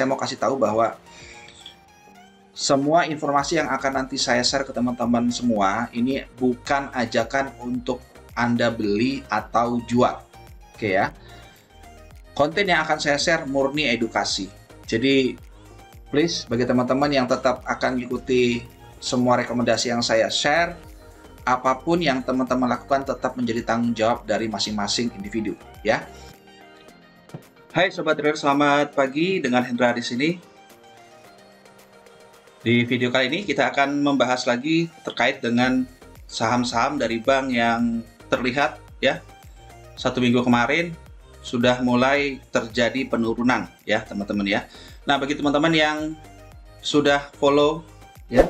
saya mau kasih tahu bahwa semua informasi yang akan nanti saya share ke teman-teman semua ini bukan ajakan untuk Anda beli atau jual. Oke ya. Konten yang akan saya share murni edukasi. Jadi please bagi teman-teman yang tetap akan mengikuti semua rekomendasi yang saya share, apapun yang teman-teman lakukan tetap menjadi tanggung jawab dari masing-masing individu ya. Hai Sobat Trader, selamat pagi, dengan Hendra di sini. Di video kali ini kita akan membahas lagi terkait dengan saham-saham dari bank yang terlihat ya 1 minggu kemarin sudah mulai terjadi penurunan ya teman-teman ya. Nah bagi teman-teman yang sudah follow ya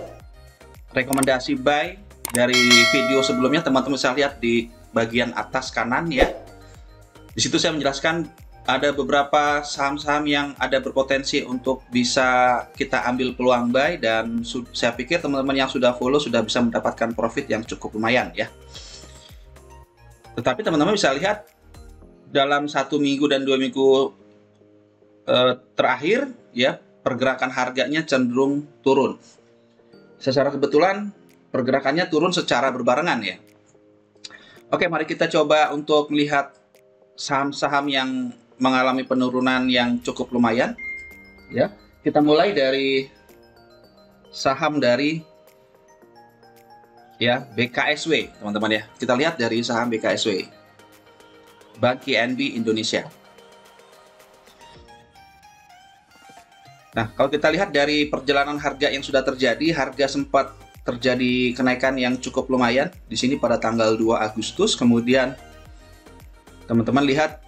rekomendasi buy dari video sebelumnya, teman-teman bisa lihat di bagian atas kanan ya. Di situ saya menjelaskan ada beberapa saham-saham yang ada berpotensi untuk bisa kita ambil peluang buy, dan saya pikir teman-teman yang sudah follow sudah bisa mendapatkan profit yang cukup lumayan ya. Tetapi teman-teman bisa lihat dalam 1 minggu dan 2 minggu terakhir ya pergerakan harganya cenderung turun. Secara kebetulan pergerakannya turun secara berbarengan ya. Oke, mari kita coba untuk melihat saham-saham yang mengalami penurunan yang cukup lumayan ya. Kita mulai dari saham dari ya BKSW teman-teman ya. Kita lihat dari saham BKSW, Bank KNB Indonesia. Nah, kalau kita lihat dari perjalanan harga yang sudah terjadi, harga sempat terjadi kenaikan yang cukup lumayan di sini pada tanggal 2 Agustus, kemudian teman-teman lihat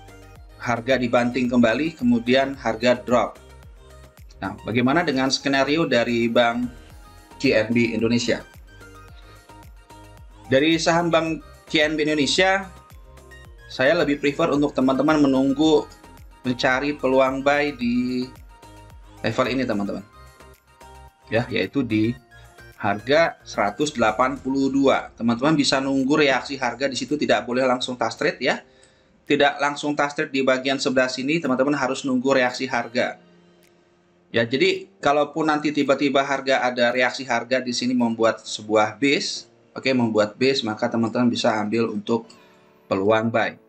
harga dibanting kembali, kemudian harga drop. Nah, bagaimana dengan skenario dari Bank KNB Indonesia? Dari saham Bank KNB Indonesia, saya lebih prefer untuk teman-teman menunggu mencari peluang buy di level ini teman-teman. Ya, yaitu di harga 182. Teman-teman bisa nunggu reaksi harga di situ, tidak boleh langsung touch trade ya. Tidak langsung touch trade di bagian sebelah sini, teman-teman harus nunggu reaksi harga. Ya, jadi kalaupun nanti tiba-tiba harga ada reaksi harga di sini membuat sebuah base, membuat base, maka teman-teman bisa ambil untuk peluang buy.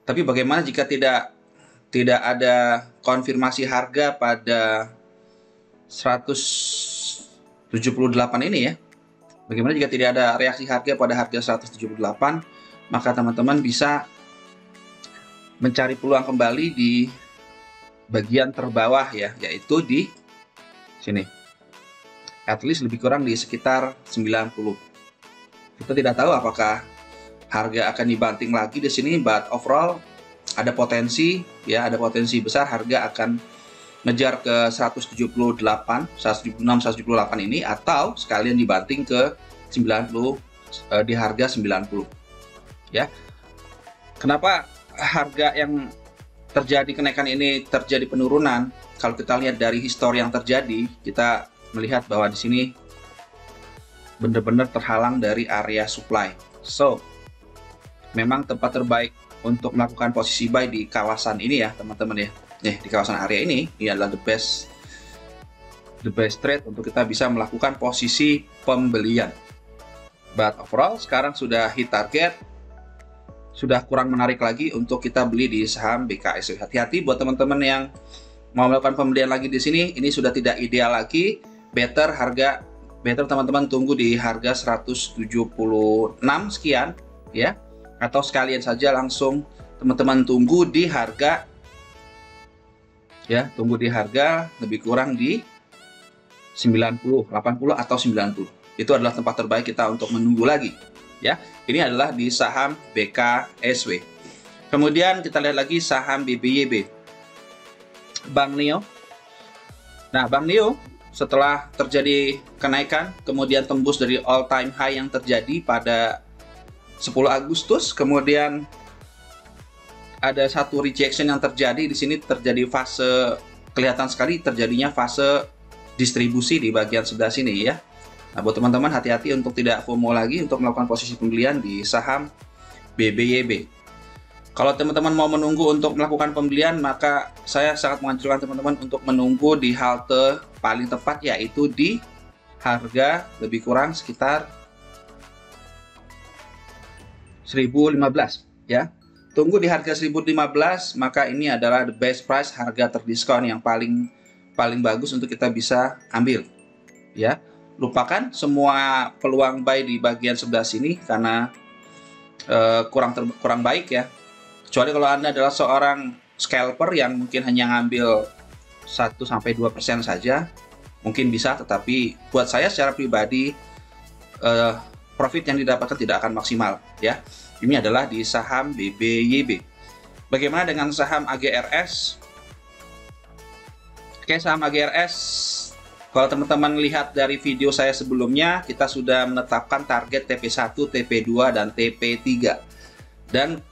Tapi bagaimana jika tidak ada konfirmasi harga pada 178 ini ya? Bagaimana jika tidak ada reaksi harga pada harga 178, maka teman-teman bisa mencari peluang kembali di bagian terbawah ya, yaitu di sini. At least lebih kurang di sekitar 90. Kita tidak tahu apakah harga akan dibanting lagi di sini, but overall ada potensi ya, ada potensi besar harga akan ngejar ke 176, 178 ini, atau sekalian dibanting ke 90 di harga 90 ya. Kenapa harga yang terjadi kenaikan ini terjadi penurunan? Kalau kita lihat dari histori yang terjadi, kita melihat bahwa di sini benar-benar terhalang dari area supply. So, memang tempat terbaik untuk melakukan posisi buy di kawasan ini ya teman-teman ya. Di kawasan area ini adalah the best trade untuk kita bisa melakukan posisi pembelian. But overall sekarang sudah hit target, sudah kurang menarik lagi untuk kita beli di saham BKSW. Hati-hati buat teman-teman yang mau melakukan pembelian lagi di sini, ini sudah tidak ideal lagi. Better teman-teman tunggu di harga 176 sekian ya, atau sekalian saja langsung teman-teman tunggu di harga ya, tunggu di harga lebih kurang di 90, 80 atau 90. Itu adalah tempat terbaik kita untuk menunggu lagi. Ya, ini adalah di saham BKSW. Kemudian kita lihat lagi saham BBYB, Bank Neo. Nah, Bank Neo setelah terjadi kenaikan, kemudian tembus dari all time high yang terjadi pada 10 Agustus, kemudian ada satu rejection yang terjadi di sini, terjadi fase, kelihatan sekali terjadinya fase distribusi di bagian sebelah sini ya. Nah, buat teman-teman hati-hati untuk tidak FOMO lagi untuk melakukan posisi pembelian di saham BBYB. Kalau teman-teman mau menunggu untuk melakukan pembelian, maka saya sangat menganjurkan teman-teman untuk menunggu di halte paling tepat, yaitu di harga lebih kurang sekitar 1015 ya. Tunggu di harga 1015, maka ini adalah the best price, harga terdiskon yang paling bagus untuk kita bisa ambil ya. Lupakan semua peluang buy di bagian sebelah sini karena kurang baik ya. Kecuali kalau Anda adalah seorang scalper yang mungkin hanya ngambil 1-2% saja, mungkin bisa, tetapi buat saya secara pribadi profit yang didapatkan tidak akan maksimal ya. Ini adalah di saham BBYB. Bagaimana dengan saham AGRS? Oke, saham AGRS, kalau teman-teman lihat dari video saya sebelumnya, kita sudah menetapkan target TP1, TP2, dan TP3. Dan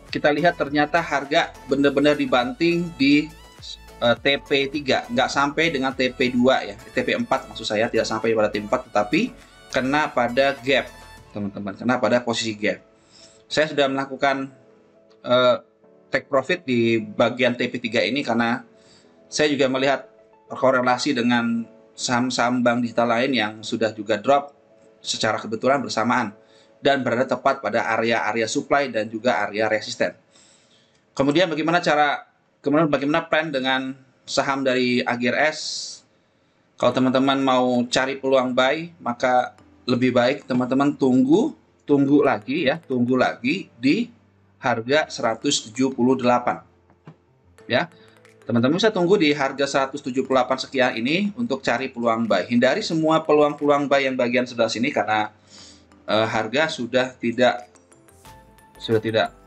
kita lihat ternyata harga benar-benar dibanting di TP3, nggak sampai dengan TP2 ya, TP4 maksud saya, tidak sampai pada TP4, tetapi kena pada gap, teman-teman, kena pada posisi gap. Saya sudah melakukan take profit di bagian TP3 ini karena saya juga melihat korelasi dengan saham-saham bank digital lain yang sudah juga drop secara kebetulan bersamaan dan berada tepat pada area supply dan juga area resisten. Kemudian bagaimana plan dengan saham dari AGRS? Kalau teman-teman mau cari peluang buy, maka lebih baik teman-teman tunggu lagi di harga 178 ya. Teman-teman bisa tunggu di harga 178 sekian ini untuk cari peluang buy. Hindari semua peluang buy yang bagian sebelah sini karena harga sudah tidak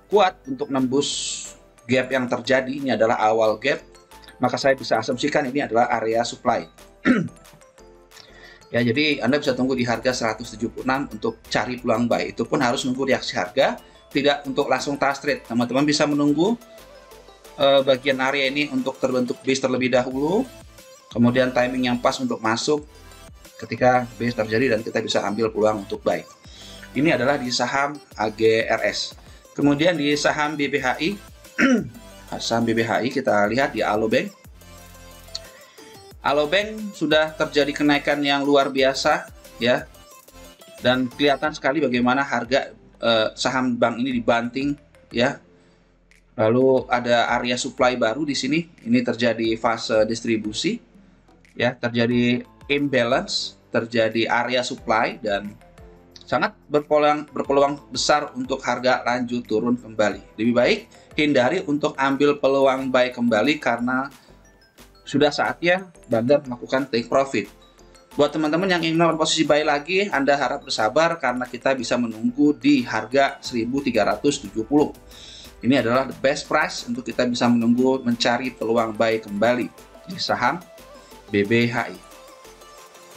kuat untuk nembus gap yang terjadi. Ini adalah awal gap, maka saya bisa asumsikan ini adalah area supply. Ya, jadi Anda bisa tunggu di harga 176 untuk cari peluang buy. Itu pun harus nunggu reaksi harga, tidak untuk langsung touch trade. Teman-teman bisa menunggu bagian area ini untuk terbentuk base terlebih dahulu, kemudian timing yang pas untuk masuk ketika base terjadi dan kita bisa ambil peluang untuk buy. Ini adalah di saham AGRS. Kemudian di saham BBHI, saham BBHI kita lihat di Alobank. Alobank sudah terjadi kenaikan yang luar biasa ya, dan kelihatan sekali bagaimana harga saham bank ini dibanting ya. Lalu ada area supply baru di sini. Ini terjadi fase distribusi ya, terjadi imbalance, terjadi area supply dan sangat berpeluang besar untuk harga lanjut turun kembali. Lebih baik hindari untuk ambil peluang buy kembali karena sudah saatnya bandar melakukan take profit. Buat teman-teman yang ingin melakukan posisi buy lagi, Anda harap bersabar karena kita bisa menunggu di harga 1370. Ini adalah the best price untuk kita bisa menunggu mencari peluang buy kembali di saham BBHI.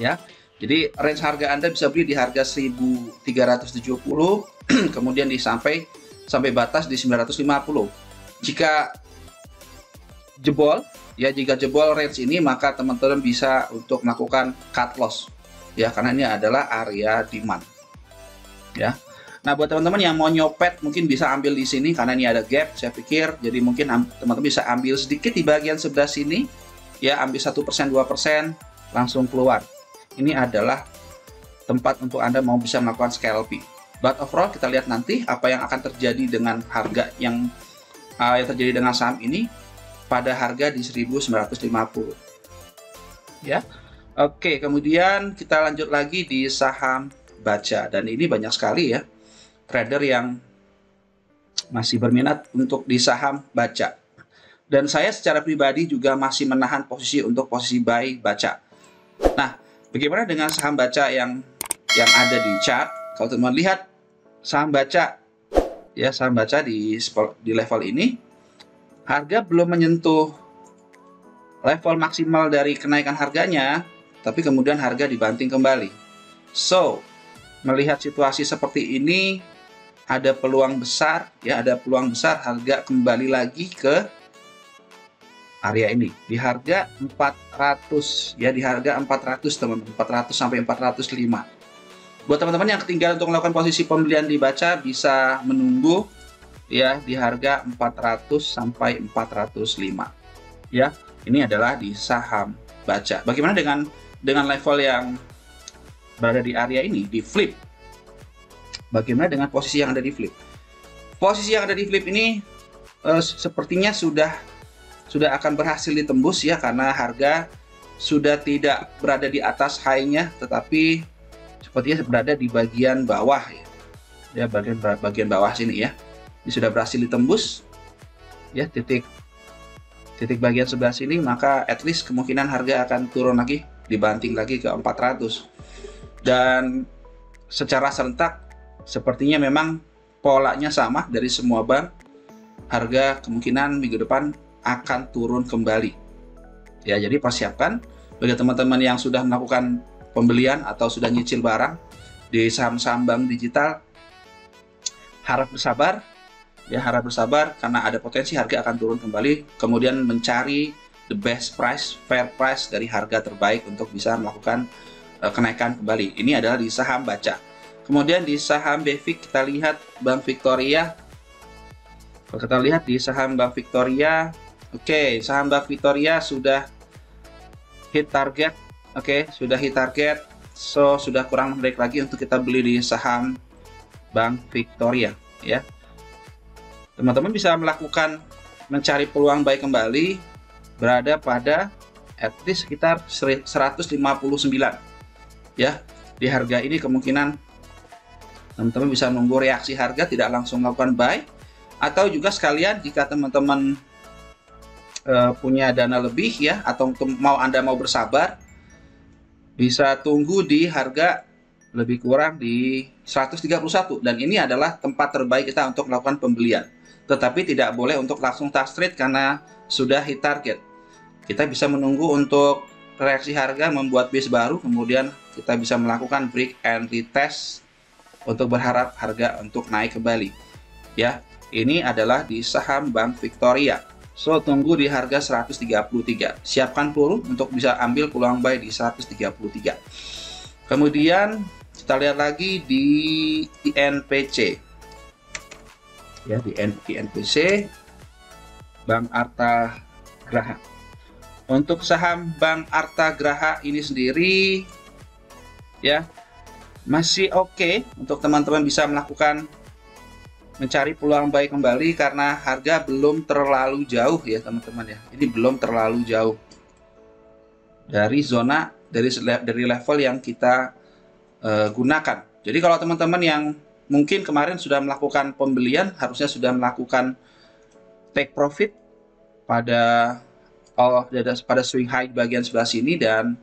Ya. Jadi range harga Anda bisa beli di harga 1370, kemudian sampai batas di 950. Jika jebol range ini, maka teman-teman bisa untuk melakukan cut loss ya, karena ini adalah area demand ya. Nah, buat teman-teman yang mau nyopet mungkin bisa ambil di sini karena ini ada gap, saya pikir. Jadi mungkin teman-teman bisa ambil sedikit di bagian sebelah sini ya, ambil 1% 2% langsung keluar. Ini adalah tempat untuk Anda mau bisa melakukan scalping. But overall kita lihat nanti apa yang akan terjadi dengan harga yang terjadi dengan saham ini pada harga di 1950 ya. Oke, kemudian kita lanjut lagi di saham Baca, dan ini banyak sekali ya trader yang masih berminat untuk di saham Baca, dan saya secara pribadi juga masih menahan posisi untuk posisi buy Baca. Nah, bagaimana dengan saham Baca yang ada di chart? Kalau teman-teman lihat saham Baca ya, saham Baca di level ini harga belum menyentuh level maksimal dari kenaikan harganya, tapi kemudian harga dibanting kembali. So, melihat situasi seperti ini, ada peluang besar ya, harga kembali lagi ke area ini di harga 400 ya, di harga 400 teman-teman, 400 sampai 405. Buat teman-teman yang ketinggalan untuk melakukan posisi pembelian di Baca, bisa menunggu ya di harga 400 sampai 405. Ya, ini adalah di saham baca. Bagaimana dengan level yang berada di area ini, di flip? Bagaimana dengan posisi yang ada di flip? Posisi yang ada di flip ini sepertinya sudah akan berhasil ditembus ya, karena harga sudah tidak berada di atas high-nya, tetapi sepertinya berada di bagian bawah ya, bagian bawah sini ya. Ini sudah berhasil ditembus ya, titik bagian sebelah sini, maka at least kemungkinan harga akan turun lagi, dibanting lagi ke 400. Dan secara serentak sepertinya memang polanya sama dari semua bank. Harga kemungkinan minggu depan akan turun kembali. Ya, jadi persiapkan bagi teman-teman yang sudah melakukan pembelian atau sudah nyicil barang di saham-saham bank digital, harap bersabar. Ya, harap bersabar karena ada potensi harga akan turun kembali. Kemudian mencari the best price, fair price dari harga terbaik untuk bisa melakukan kenaikan kembali. Ini adalah di saham baca. Kemudian di saham BVIC kita lihat Bank Victoria. Kalau kita lihat di saham Bank Victoria, oke, saham Bank Victoria sudah hit target. Oke, sudah hit target. So, sudah kurang menarik lagi untuk kita beli di saham Bank Victoria ya. Teman-teman bisa melakukan mencari peluang buy kembali berada pada at least sekitar 159 ya. Di harga ini kemungkinan teman-teman bisa nunggu reaksi harga, tidak langsung melakukan buy, atau juga sekalian jika teman-teman punya dana lebih ya, atau Anda mau bersabar, bisa tunggu di harga lebih kurang di 131, dan ini adalah tempat terbaik kita untuk melakukan pembelian. Tetapi tidak boleh untuk langsung touch trade karena sudah hit target. Kita bisa menunggu untuk reaksi harga membuat base baru, kemudian kita bisa melakukan break and retest untuk berharap harga untuk naik kembali. Ya, ini adalah di saham Bank Victoria. So, tunggu di harga 133. Siapkan peluru untuk bisa ambil peluang buy di 133. Kemudian kita lihat lagi di INPC. Ya, di INPC Bank Arta Graha. Untuk saham Bank Arta Graha ini sendiri ya masih oke untuk teman-teman bisa melakukan mencari peluang buy kembali karena harga belum terlalu jauh ya teman-teman ya. Ini belum terlalu jauh dari zona dari level yang kita gunakan. Jadi kalau teman-teman yang mungkin kemarin sudah melakukan pembelian, harusnya sudah melakukan take profit pada swing high di bagian sebelah sini, dan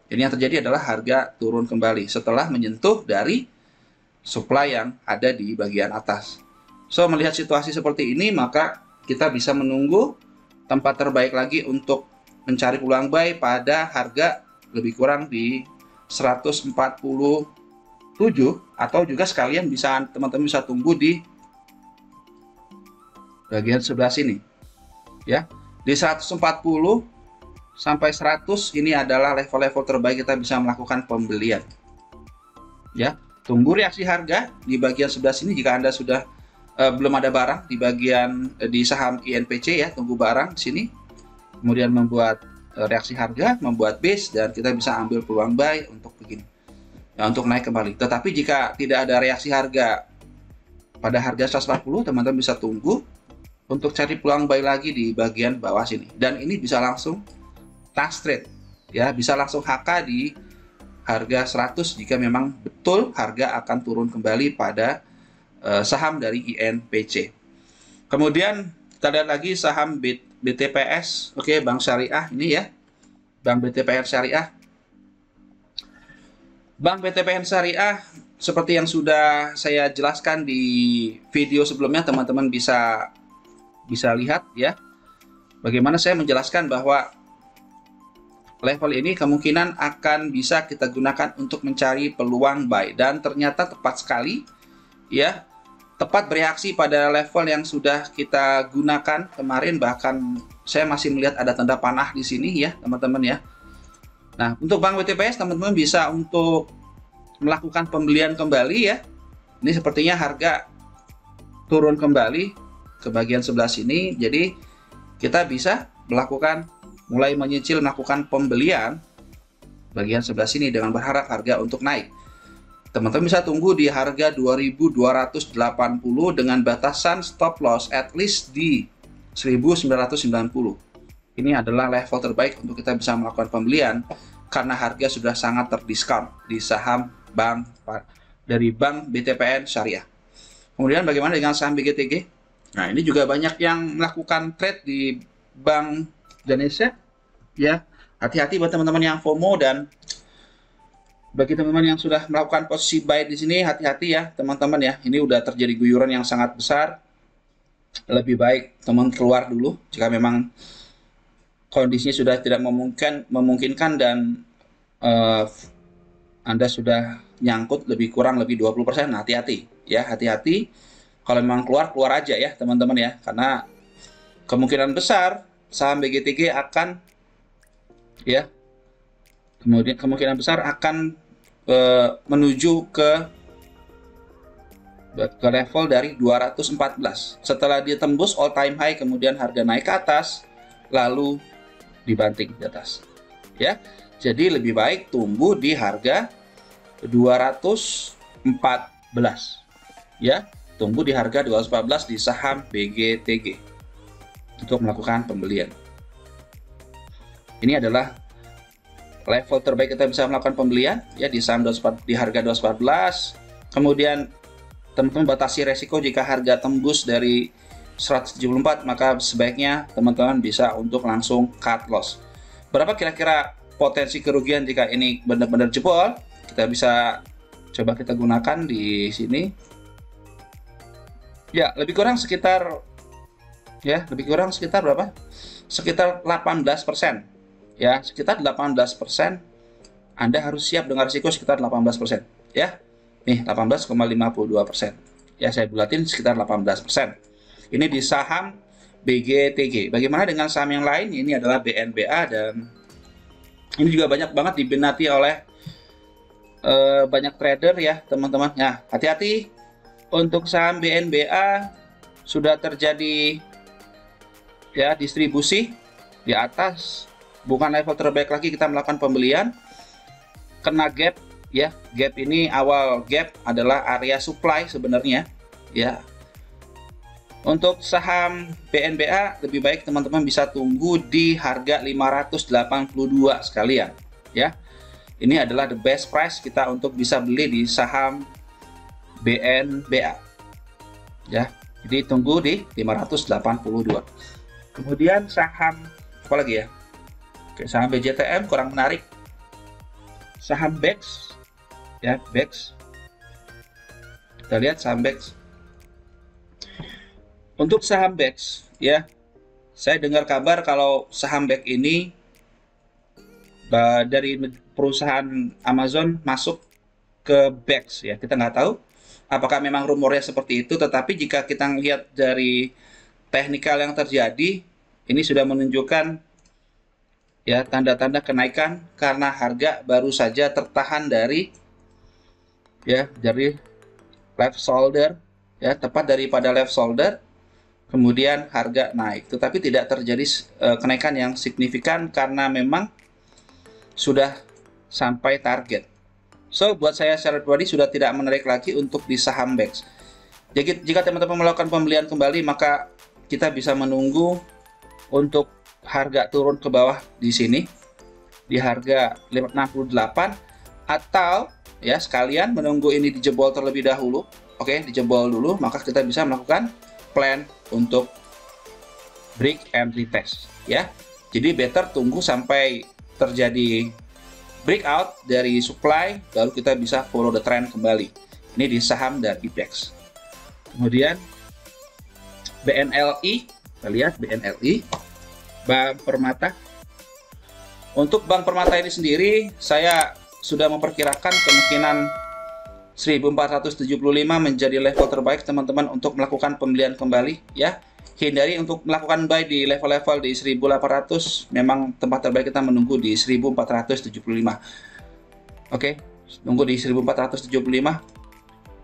ini yang terjadi adalah harga turun kembali setelah menyentuh dari supply yang ada di bagian atas. So, melihat situasi seperti ini, maka kita bisa menunggu tempat terbaik lagi untuk mencari peluang buy pada harga lebih kurang di 147, atau juga sekalian bisa teman-teman bisa tunggu di bagian sebelah sini ya, di 140 sampai 100. Ini adalah level-level terbaik kita bisa melakukan pembelian ya. Tunggu reaksi harga di bagian sebelah sini jika Anda sudah belum ada barang di bagian di saham INPC ya. Tunggu barang di sini, kemudian membuat reaksi harga, membuat base, dan kita bisa ambil peluang buy untuk begini ya, untuk naik kembali. Tetapi jika tidak ada reaksi harga pada harga 140, teman-teman bisa tunggu untuk cari peluang buy lagi di bagian bawah sini, dan ini bisa langsung touch trade ya, bisa langsung HK di harga 100 jika memang betul harga akan turun kembali pada saham dari INPC. Kemudian kita lihat lagi saham BTPS. Oke, Bank Syariah ini ya, Bank BTPS Syariah. Bank BTPS Syariah seperti yang sudah saya jelaskan di video sebelumnya, teman-teman bisa lihat ya, bagaimana saya menjelaskan bahwa level ini kemungkinan akan bisa kita gunakan untuk mencari peluang buy, dan ternyata tepat sekali ya, tepat bereaksi pada level yang sudah kita gunakan kemarin. Bahkan saya masih melihat ada tanda panah di sini ya teman-teman ya. Nah, untuk Bank BTPS teman-teman bisa untuk melakukan pembelian kembali ya. Ini sepertinya harga turun kembali ke bagian sebelah sini. Jadi kita bisa mulai menyicil melakukan pembelian bagian sebelah sini dengan berharap harga untuk naik. Teman-teman bisa tunggu di harga 2280 dengan batasan stop loss at least di 1990. Ini adalah level terbaik untuk kita bisa melakukan pembelian karena harga sudah sangat terdiskon di saham dari Bank BTPN Syariah. Kemudian bagaimana dengan saham BGTG? Nah, ini juga banyak yang melakukan trade di Bank Indonesia. Ya, hati-hati buat teman-teman yang FOMO, dan bagi teman-teman yang sudah melakukan posisi buy di sini, hati-hati ya teman-teman ya. Ini udah terjadi guyuran yang sangat besar. Lebih baik teman keluar dulu jika memang kondisinya sudah tidak memungkinkan dan Anda sudah nyangkut kurang lebih 20%. Hati-hati ya, hati-hati. Kalau memang keluar aja ya teman-teman ya, karena kemungkinan besar saham BGTG akan ya, kemudian kemungkinan besar akan menuju ke level dari 214. Setelah dia tembus all time high, kemudian harga naik ke atas, lalu dibanting di atas. Ya, jadi lebih baik tunggu di harga 214. Ya, tunggu di harga 214 di saham BGTG untuk melakukan pembelian. Ini adalah level terbaik kita bisa melakukan pembelian ya di saham di harga 214. Kemudian teman-teman batasi resiko jika harga tembus dari 174, maka sebaiknya teman-teman bisa untuk langsung cut loss. Berapa kira-kira potensi kerugian jika ini benar-benar jebol? Kita bisa coba kita gunakan di sini. Ya, lebih kurang sekitar berapa? Sekitar 18%. Ya, sekitar 18%. Anda harus siap dengan risiko sekitar 18%. Ya, nih 18,52%. Ya, saya bulatin sekitar 18%. Ini di saham BGTG. Bagaimana dengan saham yang lain? Ini adalah BNBA, dan ini juga banyak banget diminati oleh banyak trader ya teman-teman. Nah, hati-hati untuk saham BNBA sudah terjadi ya distribusi di atas. Bukan level terbaik lagi kita melakukan pembelian, kena gap ya. Gap ini, awal gap adalah area supply sebenarnya ya. Untuk saham BNBA lebih baik teman-teman bisa tunggu di harga 582 sekalian ya. Ini adalah the best price kita untuk bisa beli di saham BNBA ya. Jadi tunggu di 582. Kemudian saham apa lagi ya? Oke, saham BJTM kurang menarik. Saham BEX ya, BEX. Kita lihat saham BEX. Untuk saham BEX ya, saya dengar kabar kalau saham BEX ini dari perusahaan Amazon masuk ke BEX ya. Kita nggak tahu apakah memang rumornya seperti itu, tetapi jika kita lihat dari teknikal yang terjadi, ini sudah menunjukkan ya tanda-tanda kenaikan karena harga baru saja tertahan dari left shoulder ya, tepat daripada left shoulder, kemudian harga naik, tetapi tidak terjadi kenaikan yang signifikan karena memang sudah sampai target. So, buat saya secara pribadi sudah tidak menarik lagi untuk di saham BEX. Jadi jika teman-teman melakukan pembelian kembali, maka kita bisa menunggu untuk harga turun ke bawah di sini di harga 568, atau ya sekalian menunggu ini dijebol terlebih dahulu. Oke, dijebol dulu, maka kita bisa melakukan plan untuk break and retest ya. Jadi better tunggu sampai terjadi breakout dari supply, baru kita bisa follow the trend kembali. Ini di saham dari BEX. Kemudian BNLI, kita lihat BNLI, Bank Permata. Untuk Bank Permata ini sendiri, saya sudah memperkirakan kemungkinan 1475 menjadi level terbaik teman-teman untuk melakukan pembelian kembali ya. Hindari untuk melakukan buy di level-level di 1800. Memang tempat terbaik kita menunggu di 1475. Oke, tunggu di 1475.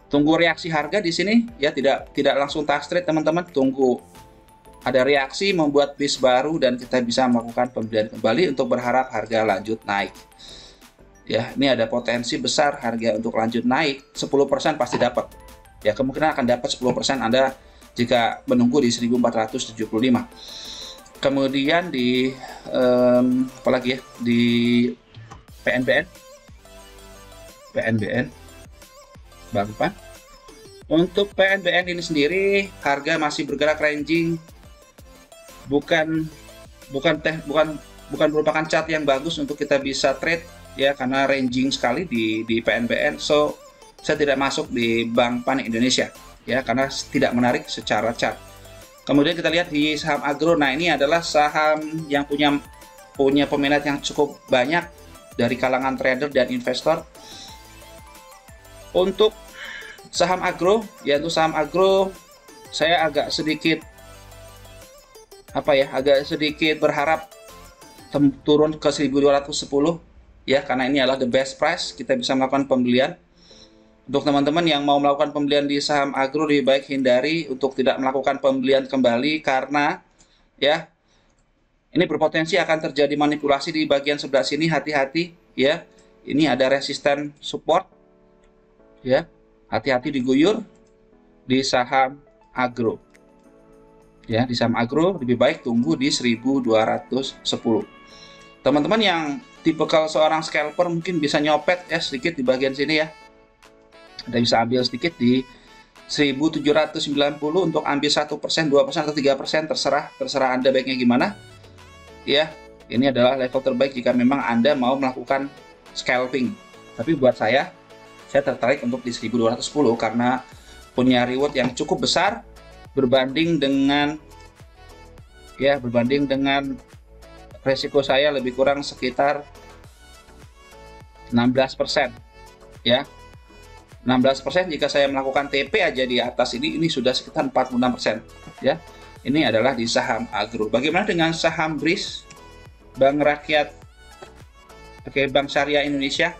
Tunggu reaksi harga di sini ya, tidak langsung touch trade teman-teman. Tunggu ada reaksi membuat base baru dan kita bisa melakukan pembelian kembali untuk berharap harga lanjut naik. Ya, ini ada potensi besar harga untuk lanjut naik 10% pasti dapat. Ya, kemungkinan akan dapat 10% Anda jika menunggu di 1475. Kemudian di apalagi ya, di PNBN Bank Pan. Untuk PNBN ini sendiri harga masih bergerak ranging, bukan merupakan chart yang bagus untuk kita bisa trade ya, karena ranging sekali di PNBN. So saya tidak masuk di Bank Pan Indonesia ya, karena tidak menarik secara chart. Kemudian kita lihat di saham agro. Nah, ini adalah saham yang punya peminat yang cukup banyak dari kalangan trader dan investor. Untuk saham agro, yaitu saham agro, saya agak sedikit berharap turun ke 1210 ya, karena ini adalah the best price, kita bisa melakukan pembelian. Untuk teman-teman yang mau melakukan pembelian di saham agro, lebih baik hindari untuk tidak melakukan pembelian kembali, karena ya ini berpotensi akan terjadi manipulasi di bagian sebelah sini. Hati-hati ya, ini ada resisten support ya, hati-hati diguyur di saham agro ya. Di saham agro lebih baik tunggu di 1210. Teman-teman yang tipikal seorang scalper mungkin bisa nyopet ya sedikit di bagian sini ya. Anda bisa ambil sedikit di 1790 untuk ambil 1%, 2%, atau 3%, terserah Anda baiknya gimana ya. Ini adalah level terbaik jika memang Anda mau melakukan scalping. Tapi buat saya tertarik untuk di 1210 karena punya reward yang cukup besar berbanding dengan resiko saya lebih kurang sekitar 16% ya. 16% jika saya melakukan TP aja di atas ini sudah sekitar 46% ya. Ini adalah di saham agro. Bagaimana dengan saham BRIS, Bank Rakyat, Bank Syariah Indonesia?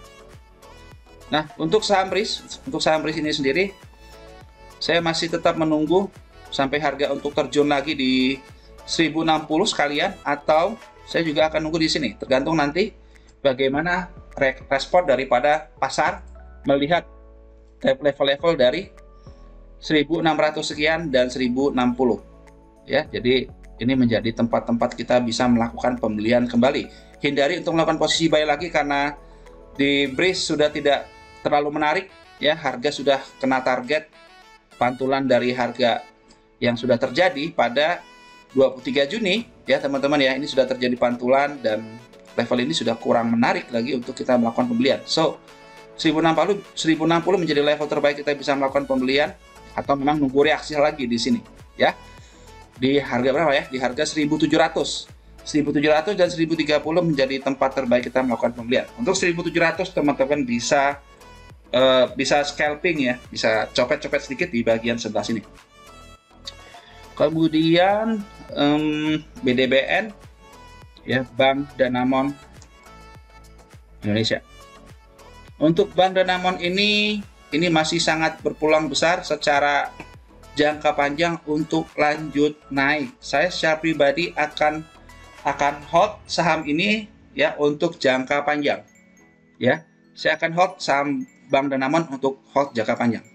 Nah, untuk saham BRIS ini sendiri, saya masih tetap menunggu sampai harga untuk terjun lagi di 1060 sekalian, atau saya juga akan nunggu di sini, tergantung nanti bagaimana respon daripada pasar melihat level-level dari 1600 sekian dan 1060 ya. Jadi ini menjadi tempat-tempat kita bisa melakukan pembelian kembali. Hindari untuk melakukan posisi buy lagi karena di BRIS sudah tidak terlalu menarik ya, harga sudah kena target pantulan dari harga yang sudah terjadi pada 23 Juni ya teman-teman ya. Ini sudah terjadi pantulan dan level ini sudah kurang menarik lagi untuk kita melakukan pembelian. So 1060 menjadi level terbaik kita bisa melakukan pembelian, atau memang nunggu reaksi lagi di sini ya. Di harga berapa ya? Di harga 1700 dan 1030 menjadi tempat terbaik kita melakukan pembelian. Untuk 1700 teman-teman bisa scalping ya, bisa copet-copet sedikit di bagian sebelah sini. Kemudian BDBN ya, Bank Danamon Indonesia. Untuk Bank Danamon ini masih sangat berpeluang besar secara jangka panjang untuk lanjut naik. Saya secara pribadi akan hold saham ini ya untuk jangka panjang. Ya, saya akan hold saham Bank Danamon untuk hold jangka panjang.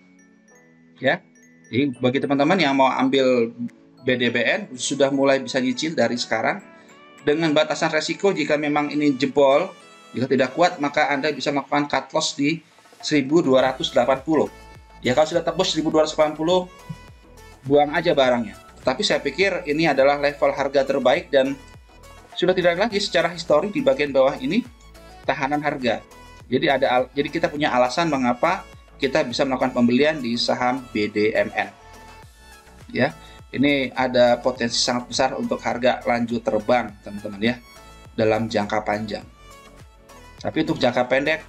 Ya. Jadi bagi teman-teman yang mau ambil BDBN sudah mulai bisa nyicil dari sekarang dengan batasan resiko. Jika memang ini jebol, jika tidak kuat, maka Anda bisa melakukan cut loss di 1280. Ya, kalau sudah tembus 1280, buang aja barangnya. Tapi saya pikir ini adalah level harga terbaik dan sudah tidak lagi secara histori di bagian bawah ini tahanan harga. Jadi kita punya alasan mengapa kita bisa melakukan pembelian di saham BDMN. Ya, ini ada potensi sangat besar untuk harga lanjut terbang, teman-teman ya, dalam jangka panjang. Tapi untuk jangka pendek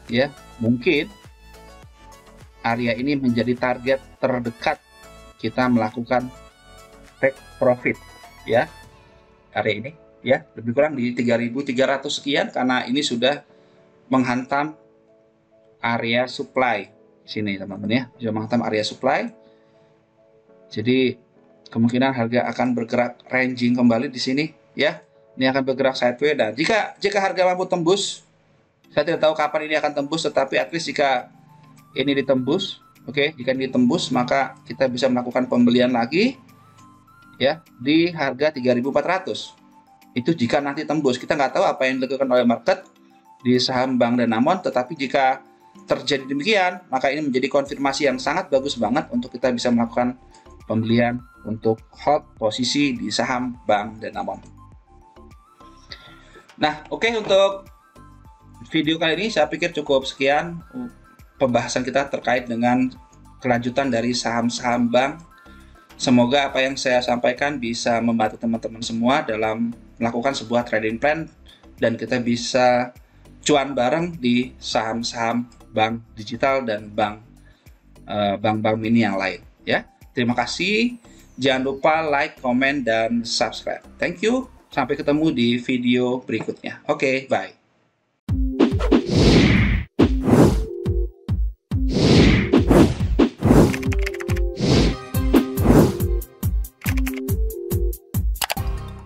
ya, mungkin area ini menjadi target terdekat kita melakukan take profit ya. Area ini ya, lebih kurang di 3.300 sekian karena ini sudah menghantam area supply sini teman-teman ya, sudah menghantam area supply. Jadi kemungkinan harga akan bergerak ranging kembali di sini ya. Ini akan bergerak sideways, dan jika harga mampu tembus, saya tidak tahu kapan ini akan tembus, tetapi at least jika ini ditembus, oke, jika ini ditembus, maka kita bisa melakukan pembelian lagi ya di harga 3.400. Itu jika nanti tembus. Kita nggak tahu apa yang dilakukan oleh market di saham Bank Danamon, tetapi jika terjadi demikian, maka ini menjadi konfirmasi yang sangat bagus banget untuk kita bisa melakukan pembelian untuk hold posisi di saham Bank Danamon. Nah, oke, untuk video kali ini saya pikir cukup sekian pembahasan kita terkait dengan kelanjutan dari saham-saham bank. Semoga apa yang saya sampaikan bisa membantu teman-teman semua dalam melakukan sebuah trading plan, dan kita bisa cuan bareng di saham-saham bank digital dan bank-bank mini yang lain ya. Terima kasih. Jangan lupa like, comment, dan subscribe. Thank you. Sampai ketemu di video berikutnya. Oke, bye.